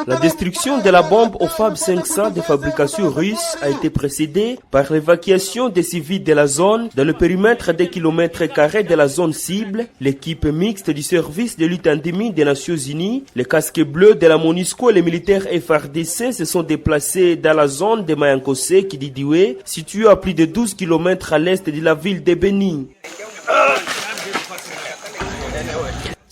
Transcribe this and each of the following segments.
La destruction de la bombe au Fab 500 de fabrication russe a été précédée par l'évacuation des civils de la zone dans le périmètre des kilomètres carrés de la zone cible. L'équipe mixte du service de lutte endémique des Nations Unies, les casques bleus de la MONUSCO et les militaires FARDC se sont déplacés dans la zone de Mayankose, Kididiwe, située à plus de 12 km à l'est de la ville de Beni.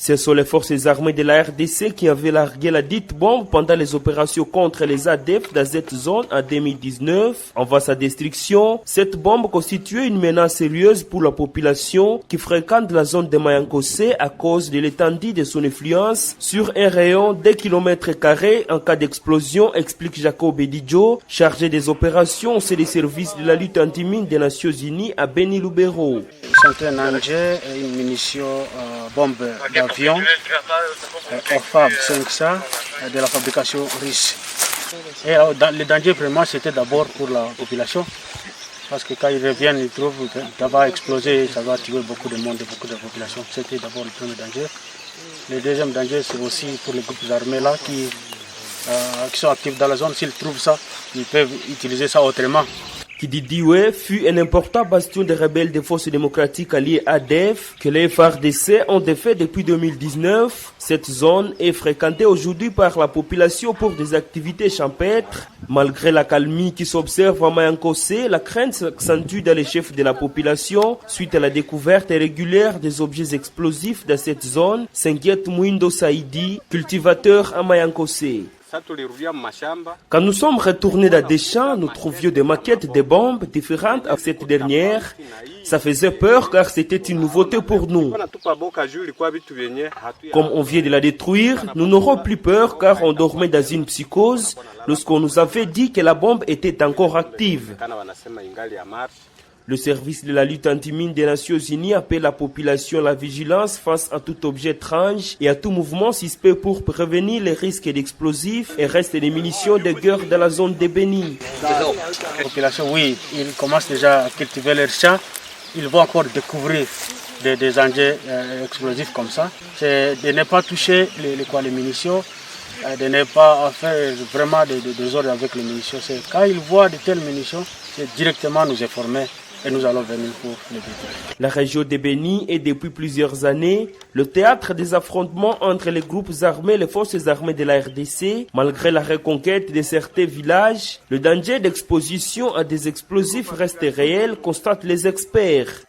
Ce sont les forces armées de la RDC qui avaient largué la dite bombe pendant les opérations contre les ADF dans cette zone en 2019. En voie sa destruction, cette bombe constituait une menace sérieuse pour la population qui fréquente la zone de Mayankose à cause de l'étendue de son influence sur un rayon d'1 km² en cas d'explosion, explique Jacob Edidjo, chargé des opérations au sein des services de la lutte anti-mine des Nations Unies à Beni Lubero. C'est un engin et une munition bombe d'avion au Fab 500 de la fabrication russe. Et le danger vraiment c'était d'abord pour la population, parce que quand ils reviennent, ils trouvent que ça va exploser, ça va tuer beaucoup de monde, beaucoup de population. C'était d'abord le premier danger. Le deuxième danger, c'est aussi pour les groupes armés là qui sont actifs dans la zone. S'ils trouvent ça, ils peuvent utiliser ça autrement. Kididiwe fut un important bastion des rebelles des forces démocratiques alliées ADF que les FARDC ont défait depuis 2019. Cette zone est fréquentée aujourd'hui par la population pour des activités champêtres. Malgré la calmie qui s'observe à Mayankose, la crainte s'accentue dans les chefs de la population suite à la découverte régulière des objets explosifs dans cette zone, s'inquiète Mwindo Saidi, cultivateur à Mayankose. Quand nous sommes retournés dans des champs, nous trouvions des maquettes de bombes différentes à cette dernière. Ça faisait peur car c'était une nouveauté pour nous. Comme on vient de la détruire, nous n'aurons plus peur car on dormait dans une psychose lorsqu'on nous avait dit que la bombe était encore active. Le service de la lutte anti-mine des Nations Unies appelle la population à la vigilance face à tout objet étrange et à tout mouvement suspect pour prévenir les risques d'explosifs et reste des munitions de guerre dans la zone de Beni. La population, oui, ils commencent déjà à cultiver leurs champs. Ils vont encore découvrir des engins explosifs comme ça. C'est de ne pas toucher les munitions, de ne pas faire vraiment des ordres avec les munitions. Quand ils voient de telles munitions, c'est directement nous informer. Et nous allons venir pour les détruire. La région de Beni est depuis plusieurs années le théâtre des affrontements entre les groupes armés et les forces armées de la RDC. Malgré la reconquête de certains villages, le danger d'exposition à des explosifs reste réel, constatent les experts.